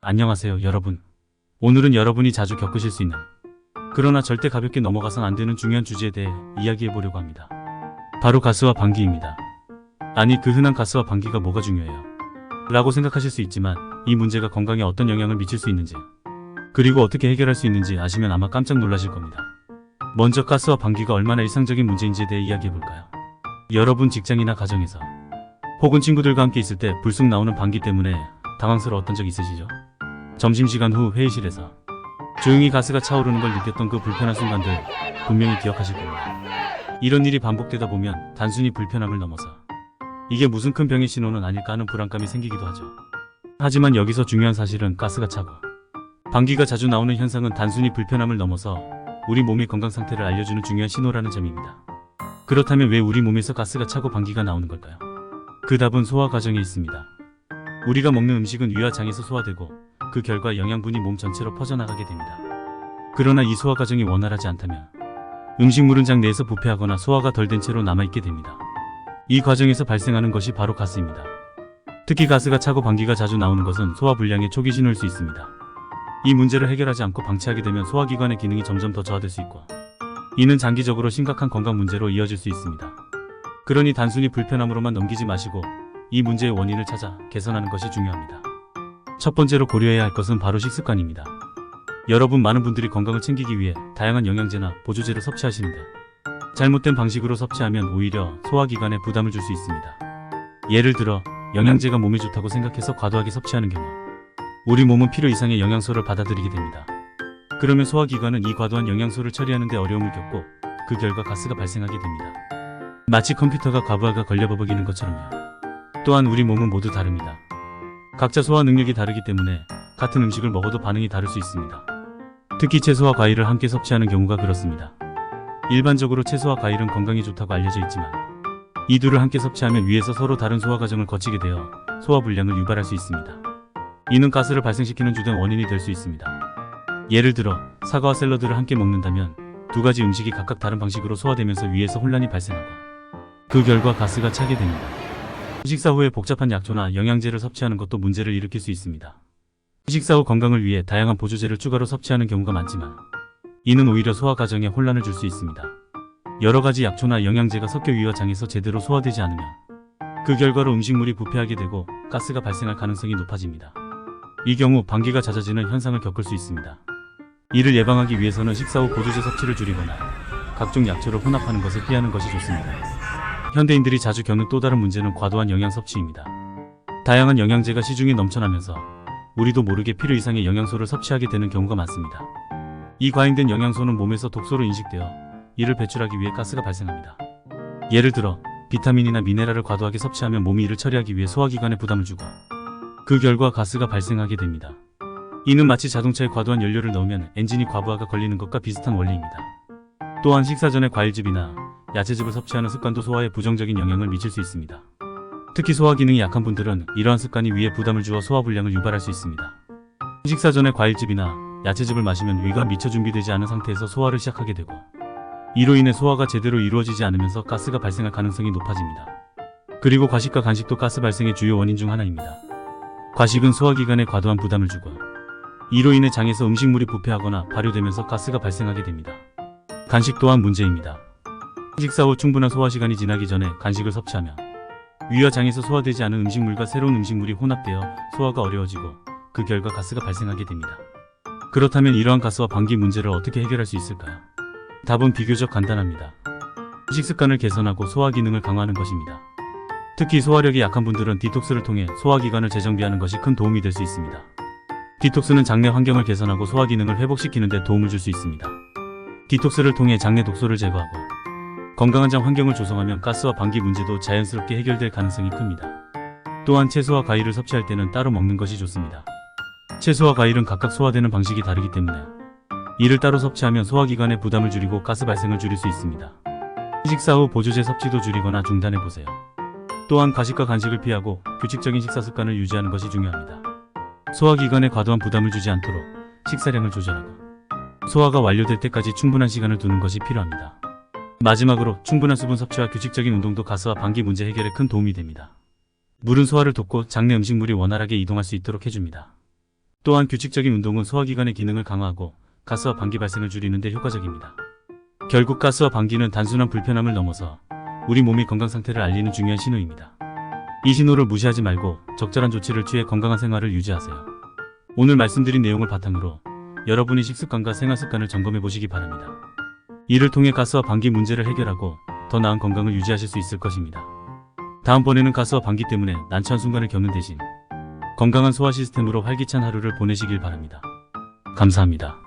안녕하세요, 여러분. 오늘은 여러분이 자주 겪으실 수 있는, 그러나 절대 가볍게 넘어가선 안 되는 중요한 주제에 대해 이야기해 보려고 합니다. 바로 가스와 방귀입니다. 아니, 그 흔한 가스와 방귀가 뭐가 중요해요? 라고 생각하실 수 있지만, 이 문제가 건강에 어떤 영향을 미칠 수 있는지, 그리고 어떻게 해결할 수 있는지 아시면 아마 깜짝 놀라실 겁니다. 먼저 가스와 방귀가 얼마나 일상적인 문제인지에 대해 이야기해 볼까요? 여러분 직장이나 가정에서, 혹은 친구들과 함께 있을 때 불쑥 나오는 방귀 때문에 당황스러웠던 적 있으시죠? 점심시간 후 회의실에서 조용히 가스가 차오르는 걸 느꼈던 그 불편한 순간들 분명히 기억하실 겁니다. 이런 일이 반복되다 보면 단순히 불편함을 넘어서 이게 무슨 큰 병의 신호는 아닐까 하는 불안감이 생기기도 하죠. 하지만 여기서 중요한 사실은 가스가 차고 방귀가 자주 나오는 현상은 단순히 불편함을 넘어서 우리 몸의 건강 상태를 알려주는 중요한 신호라는 점입니다. 그렇다면 왜 우리 몸에서 가스가 차고 방귀가 나오는 걸까요? 그 답은 소화 과정에 있습니다. 우리가 먹는 음식은 위와 장에서 소화되고 그 결과 영양분이 몸 전체로 퍼져나가게 됩니다. 그러나 이 소화 과정이 원활하지 않다면 음식물은 장 내에서 부패하거나 소화가 덜 된 채로 남아있게 됩니다. 이 과정에서 발생하는 것이 바로 가스입니다. 특히 가스가 차고 방귀가 자주 나오는 것은 소화불량의 초기 신호일 수 있습니다. 이 문제를 해결하지 않고 방치하게 되면 소화기관의 기능이 점점 더 저하될 수 있고, 이는 장기적으로 심각한 건강 문제로 이어질 수 있습니다. 그러니 단순히 불편함으로만 넘기지 마시고 이 문제의 원인을 찾아 개선하는 것이 중요합니다. 첫 번째로 고려해야 할 것은 바로 식습관입니다. 여러분, 많은 분들이 건강을 챙기기 위해 다양한 영양제나 보조제를 섭취하시는데 잘못된 방식으로 섭취하면 오히려 소화기관에 부담을 줄 수 있습니다. 예를 들어 영양제가 몸에 좋다고 생각해서 과도하게 섭취하는 경우 우리 몸은 필요 이상의 영양소를 받아들이게 됩니다. 그러면 소화기관은 이 과도한 영양소를 처리하는 데 어려움을 겪고 그 결과 가스가 발생하게 됩니다. 마치 컴퓨터가 과부하가 걸려 버벅이는 것처럼요. 또한 우리 몸은 모두 다릅니다. 각자 소화 능력이 다르기 때문에 같은 음식을 먹어도 반응이 다를 수 있습니다. 특히 채소와 과일을 함께 섭취하는 경우가 그렇습니다. 일반적으로 채소와 과일은 건강에 좋다고 알려져 있지만 이 둘을 함께 섭취하면 위에서 서로 다른 소화 과정을 거치게 되어 소화불량을 유발할 수 있습니다. 이는 가스를 발생시키는 주된 원인이 될 수 있습니다. 예를 들어 사과와 샐러드를 함께 먹는다면 두 가지 음식이 각각 다른 방식으로 소화되면서 위에서 혼란이 발생하고 그 결과 가스가 차게 됩니다. 식사 후에 복잡한 약초나 영양제를 섭취하는 것도 문제를 일으킬 수 있습니다. 식사 후 건강을 위해 다양한 보조제를 추가로 섭취하는 경우가 많지만 이는 오히려 소화 과정에 혼란을 줄 수 있습니다. 여러 가지 약초나 영양제가 섞여 위와 장에서 제대로 소화되지 않으면 그 결과로 음식물이 부패하게 되고 가스가 발생할 가능성이 높아집니다. 이 경우 방귀가 잦아지는 현상을 겪을 수 있습니다. 이를 예방하기 위해서는 식사 후 보조제 섭취를 줄이거나 각종 약초를 혼합하는 것을 피하는 것이 좋습니다. 현대인들이 자주 겪는 또 다른 문제는 과도한 영양 섭취입니다. 다양한 영양제가 시중에 넘쳐나면서 우리도 모르게 필요 이상의 영양소를 섭취하게 되는 경우가 많습니다. 이 과잉된 영양소는 몸에서 독소로 인식되어 이를 배출하기 위해 가스가 발생합니다. 예를 들어 비타민이나 미네랄을 과도하게 섭취하면 몸이 이를 처리하기 위해 소화기관에 부담을 주고 그 결과 가스가 발생하게 됩니다. 이는 마치 자동차에 과도한 연료를 넣으면 엔진이 과부하가 걸리는 것과 비슷한 원리입니다. 또한 식사 전에 과일즙이나 야채즙을 섭취하는 습관도 소화에 부정적인 영향을 미칠 수 있습니다. 특히 소화 기능이 약한 분들은 이러한 습관이 위에 부담을 주어 소화불량을 유발할 수 있습니다. 식사 전에 과일즙이나 야채즙을 마시면 위가 미처 준비되지 않은 상태에서 소화를 시작하게 되고 이로 인해 소화가 제대로 이루어지지 않으면서 가스가 발생할 가능성이 높아집니다. 그리고 과식과 간식도 가스 발생의 주요 원인 중 하나입니다. 과식은 소화기관에 과도한 부담을 주고 이로 인해 장에서 음식물이 부패하거나 발효되면서 가스가 발생하게 됩니다. 간식 또한 문제입니다. 식사 후 충분한 소화 시간이 지나기 전에 간식을 섭취하면 위와 장에서 소화되지 않은 음식물과 새로운 음식물이 혼합되어 소화가 어려워지고 그 결과 가스가 발생하게 됩니다. 그렇다면 이러한 가스와 방귀 문제를 어떻게 해결할 수 있을까요? 답은 비교적 간단합니다. 식습관을 개선하고 소화 기능을 강화하는 것입니다. 특히 소화력이 약한 분들은 디톡스를 통해 소화기관을 재정비하는 것이 큰 도움이 될 수 있습니다. 디톡스는 장내 환경을 개선하고 소화 기능을 회복시키는 데 도움을 줄 수 있습니다. 디톡스를 통해 장내 독소를 제거하고 건강한 장 환경을 조성하면 가스와 방귀 문제도 자연스럽게 해결될 가능성이 큽니다. 또한 채소와 과일을 섭취할 때는 따로 먹는 것이 좋습니다. 채소와 과일은 각각 소화되는 방식이 다르기 때문에 이를 따로 섭취하면 소화기관에 부담을 줄이고 가스 발생을 줄일 수 있습니다. 식사 후 보조제 섭취도 줄이거나 중단해보세요. 또한 과식과 간식을 피하고 규칙적인 식사 습관을 유지하는 것이 중요합니다. 소화기관에 과도한 부담을 주지 않도록 식사량을 조절하고 소화가 완료될 때까지 충분한 시간을 두는 것이 필요합니다. 마지막으로 충분한 수분 섭취와 규칙적인 운동도 가스와 방귀 문제 해결에 큰 도움이 됩니다. 물은 소화를 돕고 장내 음식물이 원활하게 이동할 수 있도록 해줍니다. 또한 규칙적인 운동은 소화기관의 기능을 강화하고 가스와 방기 발생을 줄이는 데 효과적입니다. 결국 가스와 방기는 단순한 불편함을 넘어서 우리 몸의 건강 상태를 알리는 중요한 신호입니다. 이 신호를 무시하지 말고 적절한 조치를 취해 건강한 생활을 유지하세요. 오늘 말씀드린 내용을 바탕으로 여러분의 식습관과 생활습관을 점검해 보시기 바랍니다. 이를 통해 가스와 방기 문제를 해결하고 더 나은 건강을 유지하실 수 있을 것입니다. 다음번에는 가스와 방기 때문에 난처한 순간을 겪는 대신 건강한 소화 시스템으로 활기찬 하루를 보내시길 바랍니다. 감사합니다.